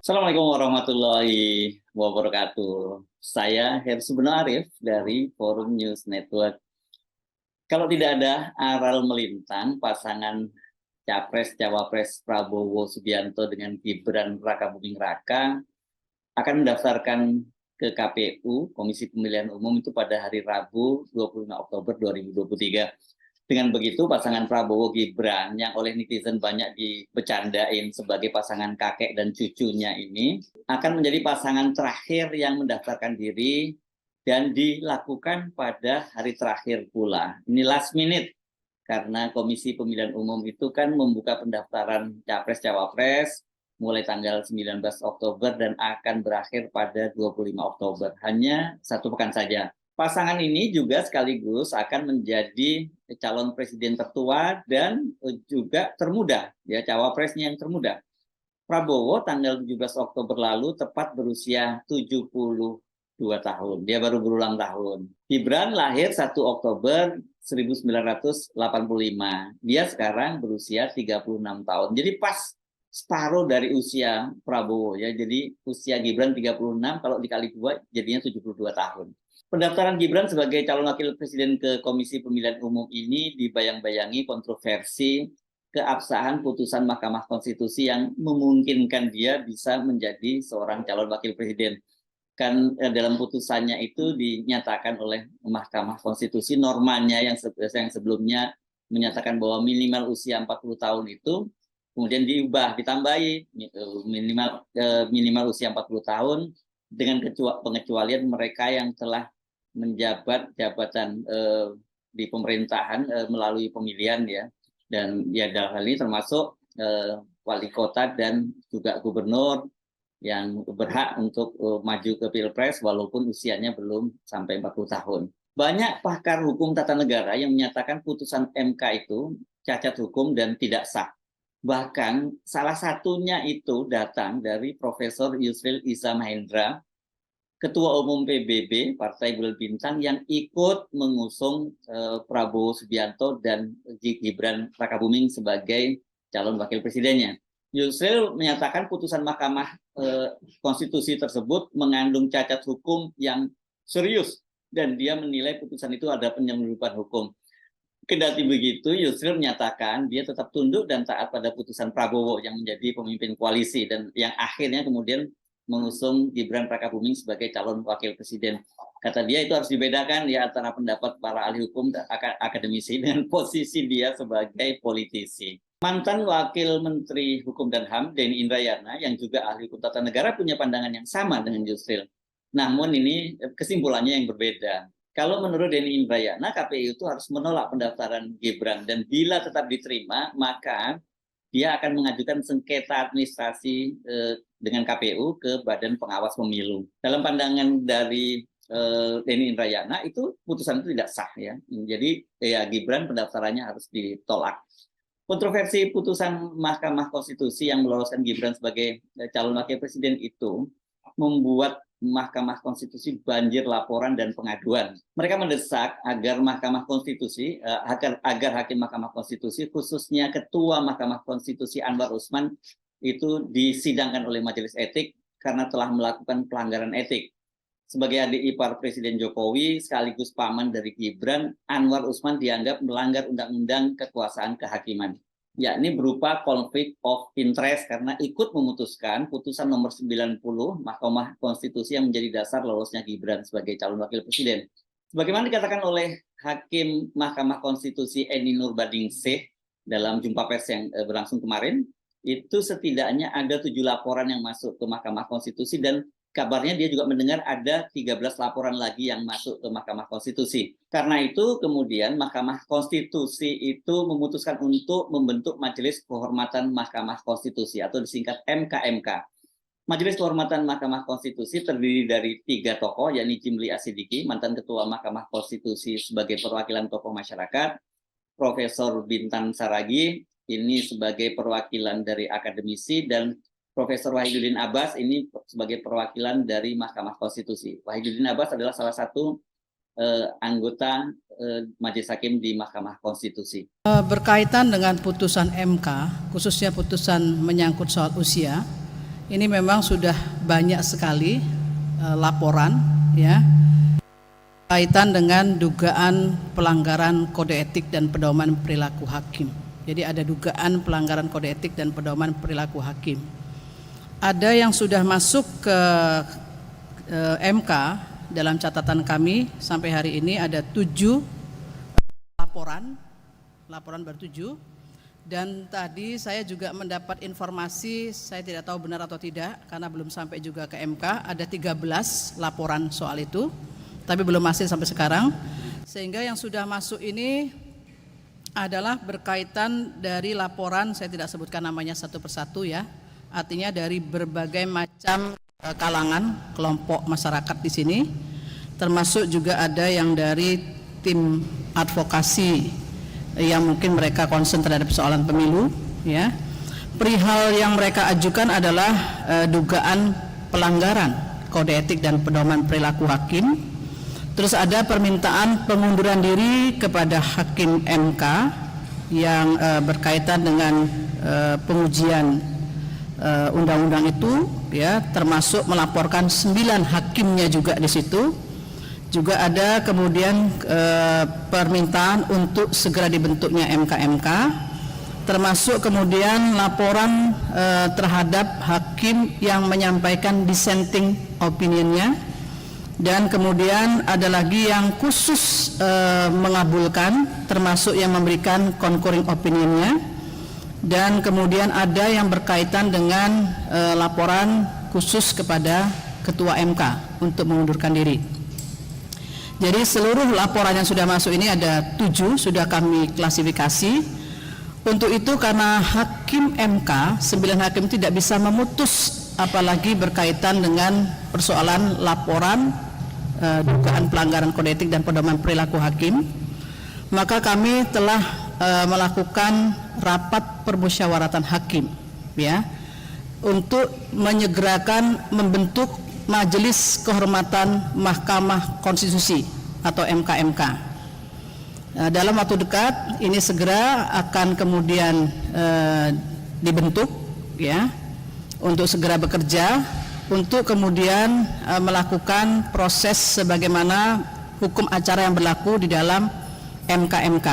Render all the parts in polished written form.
Assalamualaikum warahmatullahi wabarakatuh. Saya Hersubono Arif dari Forum News Network. Kalau tidak ada aral melintang pasangan Capres-Cawapres Prabowo Subianto dengan Gibran Rakabuming Raka akan mendaftarkan ke KPU, Komisi Pemilihan Umum itu pada hari Rabu 25 Oktober 2023. Dengan begitu, pasangan Prabowo-Gibran yang oleh netizen banyak dibecandain sebagai pasangan kakek dan cucunya ini akan menjadi pasangan terakhir yang mendaftarkan diri dan dilakukan pada hari terakhir pula. Ini last minute, karena Komisi Pemilihan Umum itu kan membuka pendaftaran Capres-Cawapres mulai tanggal 19 Oktober dan akan berakhir pada 25 Oktober. Hanya satu pekan saja. Pasangan ini juga sekaligus akan menjadi calon presiden tertua dan juga termuda, ya, cawapresnya yang termuda. Prabowo tanggal 17 Oktober lalu tepat berusia 72 tahun. Dia baru berulang tahun. Gibran lahir 1 Oktober 1985. Dia sekarang berusia 36 tahun. Jadi pas separuh dari usia Prabowo, ya. Jadi usia Gibran 36, kalau dikali 2 jadinya 72 tahun. Pendaftaran Gibran sebagai calon wakil presiden ke Komisi Pemilihan Umum ini dibayang-bayangi kontroversi keabsahan putusan Mahkamah Konstitusi yang memungkinkan dia bisa menjadi seorang calon wakil presiden. Kan dalam putusannya itu dinyatakan oleh Mahkamah Konstitusi normanya yang sebelumnya menyatakan bahwa minimal usia 40 tahun itu kemudian diubah, ditambahi minimal usia 40 tahun dengan pengecualian mereka yang telah menjabat jabatan di pemerintahan melalui pemilihan, ya. Dan ya dalam hal ini termasuk wali kota dan juga gubernur yang berhak untuk maju ke Pilpres walaupun usianya belum sampai 40 tahun. Banyak pakar hukum tata negara yang menyatakan putusan MK itu cacat hukum dan tidak sah. Bahkan salah satunya itu datang dari Profesor Yusril Iza Mahendra, Ketua Umum PBB Partai Bulan Bintang, yang ikut mengusung Prabowo Subianto dan Gibran Rakabuming sebagai calon wakil presidennya. Yusril menyatakan putusan Mahkamah Konstitusi tersebut mengandung cacat hukum yang serius dan dia menilai putusan itu ada penyelundupan hukum. Kendati begitu, Yusril menyatakan dia tetap tunduk dan taat pada putusan Prabowo yang menjadi pemimpin koalisi dan yang akhirnya kemudian mengusung Gibran Rakabuming sebagai calon wakil presiden. Kata dia itu harus dibedakan ya antara pendapat para ahli hukum dan akademisi dengan posisi dia sebagai politisi. Mantan Wakil Menteri Hukum dan HAM Denny Indrayana yang juga ahli hukum tata negara punya pandangan yang sama dengan Yusril. Namun ini kesimpulannya yang berbeda. Kalau menurut Denny Indrayana, KPU itu harus menolak pendaftaran Gibran dan bila tetap diterima maka dia akan mengajukan sengketa administrasi dengan KPU ke Badan Pengawas Pemilu. Dalam pandangan dari Denny Indrayana itu putusan itu tidak sah, ya. Jadi ya Gibran pendaftarannya harus ditolak. Kontroversi putusan Mahkamah Konstitusi yang meloloskan Gibran sebagai calon wakil presiden itu membuat Mahkamah Konstitusi banjir laporan dan pengaduan. Mereka mendesak agar Mahkamah Konstitusi, agar Hakim Mahkamah Konstitusi, khususnya Ketua Mahkamah Konstitusi Anwar Usman, itu disidangkan oleh Majelis Etik karena telah melakukan pelanggaran etik. Sebagai adik ipar Presiden Jokowi sekaligus paman dari Gibran, Anwar Usman dianggap melanggar undang-undang kekuasaan kehakiman, yakni berupa konflik of interest karena ikut memutuskan putusan nomor 90 Mahkamah Konstitusi yang menjadi dasar lolosnya Gibran sebagai calon wakil presiden. Sebagaimana dikatakan oleh Hakim Mahkamah Konstitusi Eni Nurbaningsih dalam jumpa pers yang berlangsung kemarin, itu setidaknya ada 7 laporan yang masuk ke Mahkamah Konstitusi dan kabarnya dia juga mendengar ada 13 laporan lagi yang masuk ke Mahkamah Konstitusi. Karena itu kemudian Mahkamah Konstitusi itu memutuskan untuk membentuk Majelis Kehormatan Mahkamah Konstitusi atau disingkat MKMK. Majelis Kehormatan Mahkamah Konstitusi terdiri dari 3 tokoh, yakni Jimli Asidiki, mantan Ketua Mahkamah Konstitusi sebagai perwakilan tokoh masyarakat, Profesor Bintan Saragi, ini sebagai perwakilan dari akademisi, dan Profesor Wahidudin Abbas ini sebagai perwakilan dari Mahkamah Konstitusi. Wahidudin Abbas adalah salah satu anggota Majelis Hakim di Mahkamah Konstitusi. Berkaitan dengan putusan MK, khususnya putusan menyangkut soal usia, Ini memang sudah banyak sekali laporan ya kaitan dengan dugaan pelanggaran kode etik dan pedoman perilaku hakim. Jadi ada dugaan pelanggaran kode etik dan pedoman perilaku hakim. Ada yang sudah masuk ke MK. Dalam catatan kami sampai hari ini ada 7 laporan baru 7. Dan tadi saya juga mendapat informasi, saya tidak tahu benar atau tidak karena belum sampai juga ke MK, ada 13 laporan soal itu, tapi belum hasil sampai sekarang. Sehingga yang sudah masuk ini adalah berkaitan dari laporan, saya tidak sebutkan namanya satu persatu ya, artinya dari berbagai macam kalangan kelompok masyarakat di sini, termasuk juga ada yang dari tim advokasi yang mungkin mereka concern terhadap persoalan pemilu ya. Perihal yang mereka ajukan adalah dugaan pelanggaran kode etik dan pedoman perilaku hakim. Terus ada permintaan pengunduran diri kepada hakim MK yang berkaitan dengan pengujian undang-undang itu ya, termasuk melaporkan 9 hakimnya juga di situ. Juga ada kemudian permintaan untuk segera dibentuknya MK-MK, termasuk kemudian laporan terhadap hakim yang menyampaikan dissenting opinionnya, dan kemudian ada lagi yang khusus mengabulkan, termasuk yang memberikan concurring opinionnya. Dan kemudian ada yang berkaitan dengan laporan khusus kepada Ketua MK untuk mengundurkan diri. Jadi seluruh laporan yang sudah masuk ini ada 7, sudah kami klasifikasi. Untuk itu karena hakim MK, 9 hakim tidak bisa memutus apalagi berkaitan dengan persoalan laporan dugaan pelanggaran kode etik dan pedoman perilaku hakim, maka kami telah melakukan rapat permusyawaratan hakim ya, untuk menyegerakan membentuk Majelis Kehormatan Mahkamah Konstitusi atau MK-MK. Dalam waktu dekat ini segera akan kemudian dibentuk ya, untuk segera bekerja untuk kemudian melakukan proses sebagaimana hukum acara yang berlaku di dalam MK-MK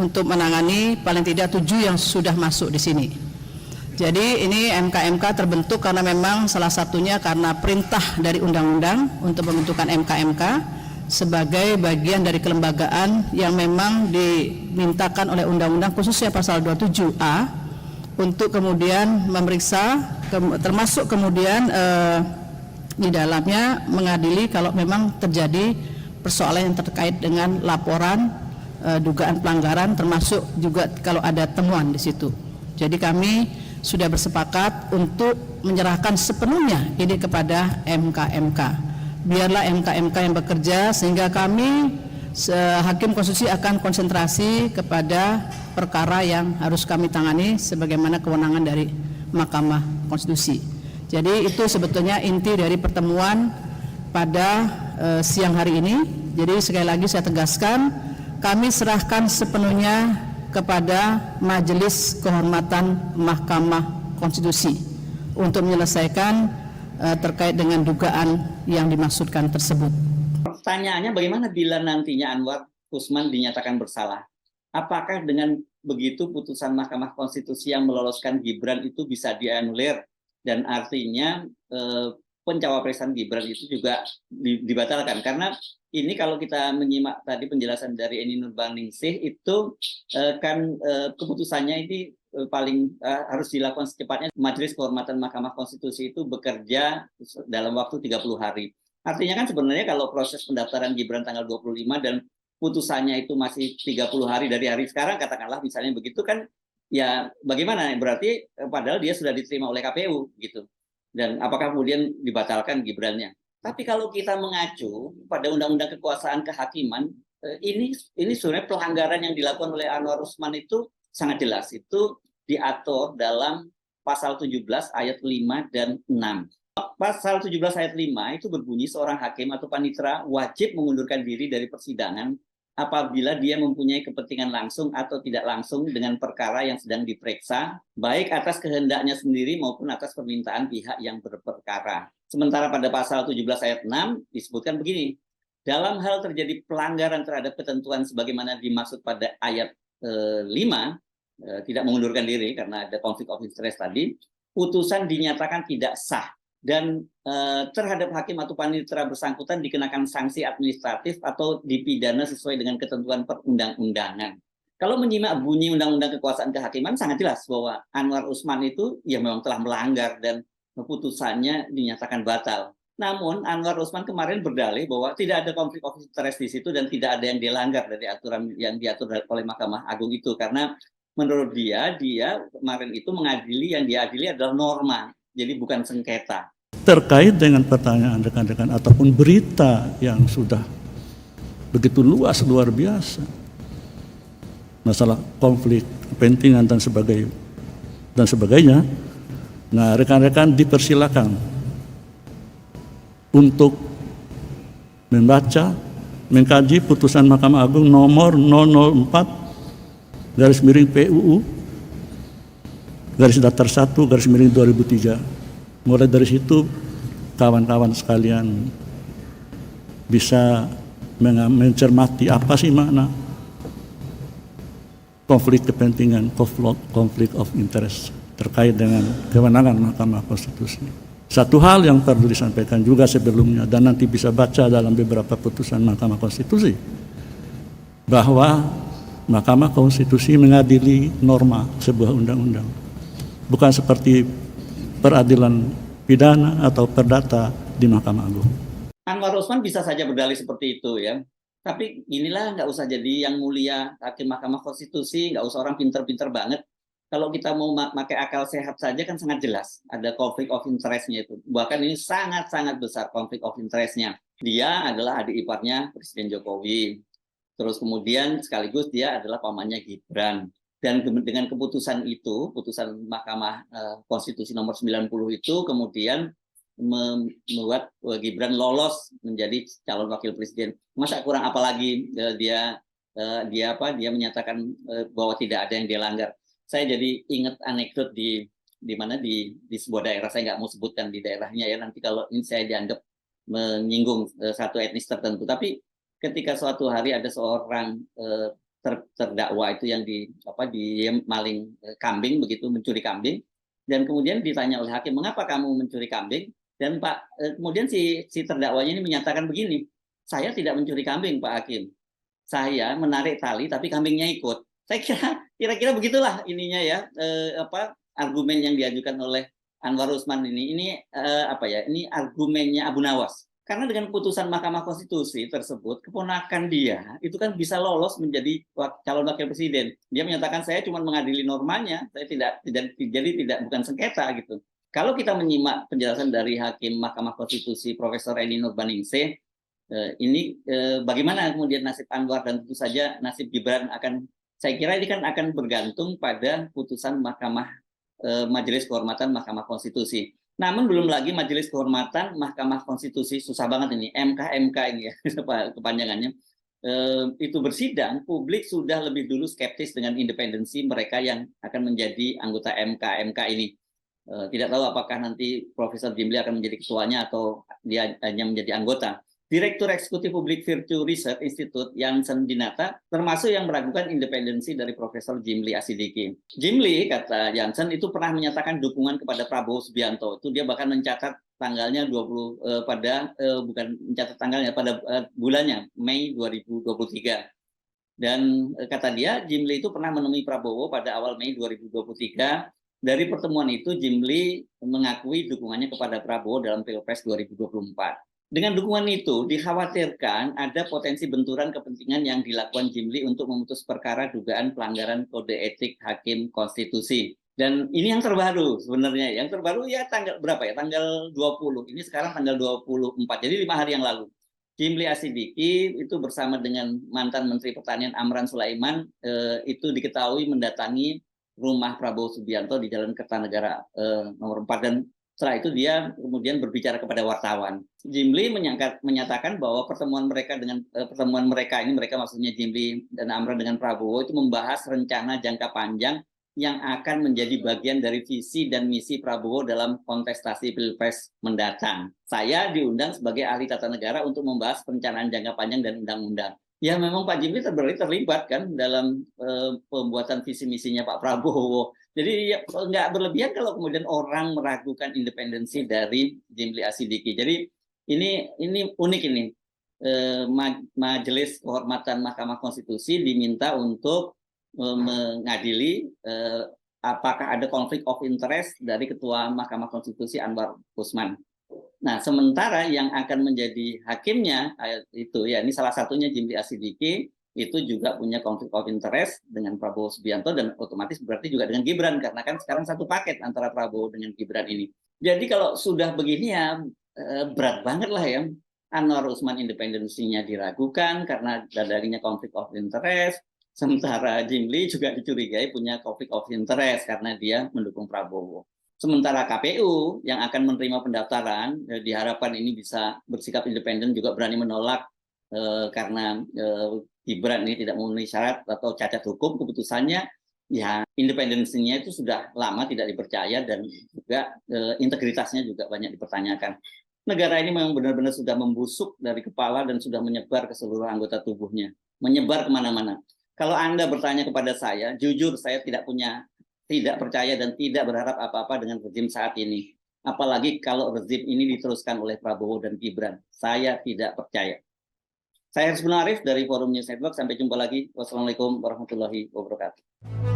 untuk menangani paling tidak 7 yang sudah masuk di sini. Jadi ini MK-MK terbentuk karena memang salah satunya karena perintah dari undang-undang untuk pembentukan MK-MK sebagai bagian dari kelembagaan yang memang dimintakan oleh undang-undang, khususnya pasal 27A, untuk kemudian memeriksa termasuk kemudian di dalamnya mengadili kalau memang terjadi persoalan yang terkait dengan laporan dugaan pelanggaran, termasuk juga kalau ada temuan di situ. Jadi kami sudah bersepakat untuk menyerahkan sepenuhnya ini kepada MK-MK. Biarlah MK-MK yang bekerja, sehingga kami hakim konstitusi akan konsentrasi kepada perkara yang harus kami tangani sebagaimana kewenangan dari Mahkamah Konstitusi. Jadi itu sebetulnya inti dari pertemuan pada siang hari ini. Jadi sekali lagi saya tegaskan, kami serahkan sepenuhnya kepada Majelis Kehormatan Mahkamah Konstitusi untuk menyelesaikan terkait dengan dugaan yang dimaksudkan tersebut. Pertanyaannya, bagaimana bila nantinya Anwar Usman dinyatakan bersalah? Apakah dengan begitu putusan Mahkamah Konstitusi yang meloloskan Gibran itu bisa dianulir, dan artinya pencawapresan Gibran itu juga dibatalkan? Karena ini kalau kita menyimak tadi penjelasan dari Eni Nurbaningsih itu kan keputusannya ini paling harus dilakukan secepatnya. Majelis Kehormatan Mahkamah Konstitusi itu bekerja dalam waktu 30 hari. Artinya kan sebenarnya kalau proses pendaftaran Gibran tanggal 25 dan putusannya itu masih 30 hari dari hari sekarang, katakanlah misalnya begitu kan, ya bagaimana? Berarti padahal dia sudah diterima oleh KPU gitu. Dan apakah kemudian dibatalkan Gibrannya? Tapi kalau kita mengacu pada Undang-Undang Kekuasaan Kehakiman, ini sebenarnya pelanggaran yang dilakukan oleh Anwar Usman itu sangat jelas. Itu diatur dalam pasal 17 ayat 5 dan 6. Pasal 17 ayat 5 itu berbunyi seorang hakim atau panitera wajib mengundurkan diri dari persidangan apabila dia mempunyai kepentingan langsung atau tidak langsung dengan perkara yang sedang diperiksa, baik atas kehendaknya sendiri maupun atas permintaan pihak yang berperkara. Sementara pada pasal 17 ayat 6 disebutkan begini, dalam hal terjadi pelanggaran terhadap ketentuan sebagaimana dimaksud pada ayat 5, tidak mengundurkan diri karena ada konflik of interest tadi, putusan dinyatakan tidak sah dan terhadap hakim atau panitera bersangkutan dikenakan sanksi administratif atau dipidana sesuai dengan ketentuan perundang-undangan. Kalau menyimak bunyi Undang-Undang Kekuasaan Kehakiman sangat jelas bahwa Anwar Usman itu ya memang telah melanggar dan putusannya dinyatakan batal. Namun Anwar Usman kemarin berdalih bahwa tidak ada konflik of interest di situ dan tidak ada yang dilanggar dari aturan yang diatur oleh Mahkamah Agung itu, karena menurut dia kemarin itu mengadili, yang diadili adalah norma, jadi bukan sengketa. Terkait dengan pertanyaan rekan-rekan ataupun berita yang sudah begitu luas, luar biasa, masalah konflik kepentingan dan sebagainya, nah rekan-rekan dipersilakan untuk membaca, mengkaji putusan Mahkamah Agung nomor 004/PUU _1/2003. Mulai dari situ kawan-kawan sekalian bisa mencermati apa sih makna konflik kepentingan, konflik of interest terkait dengan kewenangan Mahkamah Konstitusi. Satu hal yang perlu disampaikan juga sebelumnya dan nanti bisa baca dalam beberapa putusan Mahkamah Konstitusi, bahwa Mahkamah Konstitusi mengadili norma sebuah undang-undang, bukan seperti peradilan pidana atau perdata di Mahkamah Agung. Anwar Usman bisa saja berdalih seperti itu ya. Tapi inilah nggak usah jadi yang mulia hakim Mahkamah Konstitusi, nggak usah orang pinter-pinter banget. Kalau kita mau pakai akal sehat saja kan sangat jelas ada konflik of interest-nya itu. Bahkan ini sangat-sangat besar konflik of interest-nya. Dia adalah adik iparnya Presiden Jokowi. Terus kemudian sekaligus dia adalah pamannya Gibran. Dan dengan keputusan itu, putusan Mahkamah Konstitusi nomor 90 itu kemudian membuat Gibran lolos menjadi calon wakil presiden. Masa kurang apa lagi dia menyatakan bahwa tidak ada yang dilanggar. Saya jadi ingat anekdot di sebuah daerah, saya nggak mau sebutkan di daerahnya ya, nanti kalau ini saya dianggap menyinggung satu etnis tertentu. Tapi ketika suatu hari ada seorang terdakwa itu yang dia maling kambing begitu, mencuri kambing, dan kemudian ditanya oleh hakim, mengapa kamu mencuri kambing? Dan kemudian si terdakwanya ini menyatakan begini, saya tidak mencuri kambing Pak Hakim, saya menarik tali tapi kambingnya ikut. Saya kira-kira begitulah ininya ya, argumen yang diajukan oleh Anwar Usman ini argumennya Abu Nawas. Karena dengan putusan Mahkamah Konstitusi tersebut, keponakan dia itu kan bisa lolos menjadi calon wakil presiden. Dia menyatakan saya cuma mengadili normanya, saya tidak bukan sengketa gitu. Kalau kita menyimak penjelasan dari Hakim Mahkamah Konstitusi Profesor Eni Nurbaningsih, ini bagaimana kemudian nasib Anwar dan tentu saja nasib Gibran saya kira ini kan akan bergantung pada putusan Majelis Kehormatan Mahkamah Konstitusi. Namun belum lagi Majelis Kehormatan Mahkamah Konstitusi, susah banget ini, MK ini ya, kepanjangannya, itu bersidang, publik sudah lebih dulu skeptis dengan independensi mereka yang akan menjadi anggota MK ini. Tidak tahu apakah nanti Profesor Jimli akan menjadi ketuanya atau dia hanya menjadi anggota. Direktur Eksekutif Public Virtue Research Institute Janssen Dinata termasuk yang meragukan independensi dari Profesor Jimli Asidiki. Jimli, kata Janssen, itu pernah menyatakan dukungan kepada Prabowo Subianto. Itu dia bahkan mencatat tanggalnya pada bulannya Mei 2023. Dan kata dia, Jimli itu pernah menemui Prabowo pada awal Mei 2023. Dari pertemuan itu, Jimli mengakui dukungannya kepada Prabowo dalam Pilpres 2024. Dengan dukungan itu, dikhawatirkan ada potensi benturan kepentingan yang dilakukan Jimli untuk memutus perkara dugaan pelanggaran kode etik Hakim Konstitusi. Dan ini yang terbaru sebenarnya. Yang terbaru ya tanggal berapa ya? Tanggal 20. Ini sekarang tanggal 24. Jadi 5 hari yang lalu. Jimli Asidiki itu bersama dengan mantan Menteri Pertanian Amran Sulaiman itu diketahui mendatangi rumah Prabowo Subianto di Jalan Kertanegara nomor 4. Dan Setelah itu dia kemudian berbicara kepada wartawan. Jimli menyatakan bahwa pertemuan mereka ini, mereka maksudnya Jimli dan Amran dengan Prabowo itu membahas rencana jangka panjang yang akan menjadi bagian dari visi dan misi Prabowo dalam kontestasi Pilpres mendatang. Saya diundang sebagai ahli tata negara untuk membahas perencanaan jangka panjang dan undang-undang. Ya memang Pak Jimli terlibat kan dalam pembuatan visi misinya Pak Prabowo. Jadi ya, nggak berlebihan kalau kemudian orang meragukan independensi dari Jimli Asidiki. Jadi ini unik ini. Majelis Kehormatan Mahkamah Konstitusi diminta untuk mengadili apakah ada konflik of interest dari Ketua Mahkamah Konstitusi Anwar Usman. Nah, sementara yang akan menjadi hakimnya itu ya ini salah satunya Jimli Asidiki itu juga punya konflik of interest dengan Prabowo Subianto dan otomatis berarti juga dengan Gibran karena kan sekarang satu paket antara Prabowo dengan Gibran ini. Jadi kalau sudah begini ya berat banget lah ya. Anwar Usman independensinya diragukan karena adanya konflik of interest. Sementara Jimli juga dicurigai punya konflik of interest karena dia mendukung Prabowo. Sementara KPU yang akan menerima pendaftaran diharapkan ini bisa bersikap independen juga berani menolak karena Gibran ini tidak memenuhi syarat atau cacat hukum keputusannya, ya independensinya itu sudah lama tidak dipercaya dan juga integritasnya juga banyak dipertanyakan. Negara ini memang benar-benar sudah membusuk dari kepala dan sudah menyebar ke seluruh anggota tubuhnya, menyebar kemana-mana. Kalau Anda bertanya kepada saya, jujur saya tidak percaya dan tidak berharap apa-apa dengan rezim saat ini. Apalagi kalau rezim ini diteruskan oleh Prabowo dan Gibran. Saya tidak percaya. Saya Haris Bin Arif dari Forum News Network. Sampai jumpa lagi. Wassalamualaikum warahmatullahi wabarakatuh.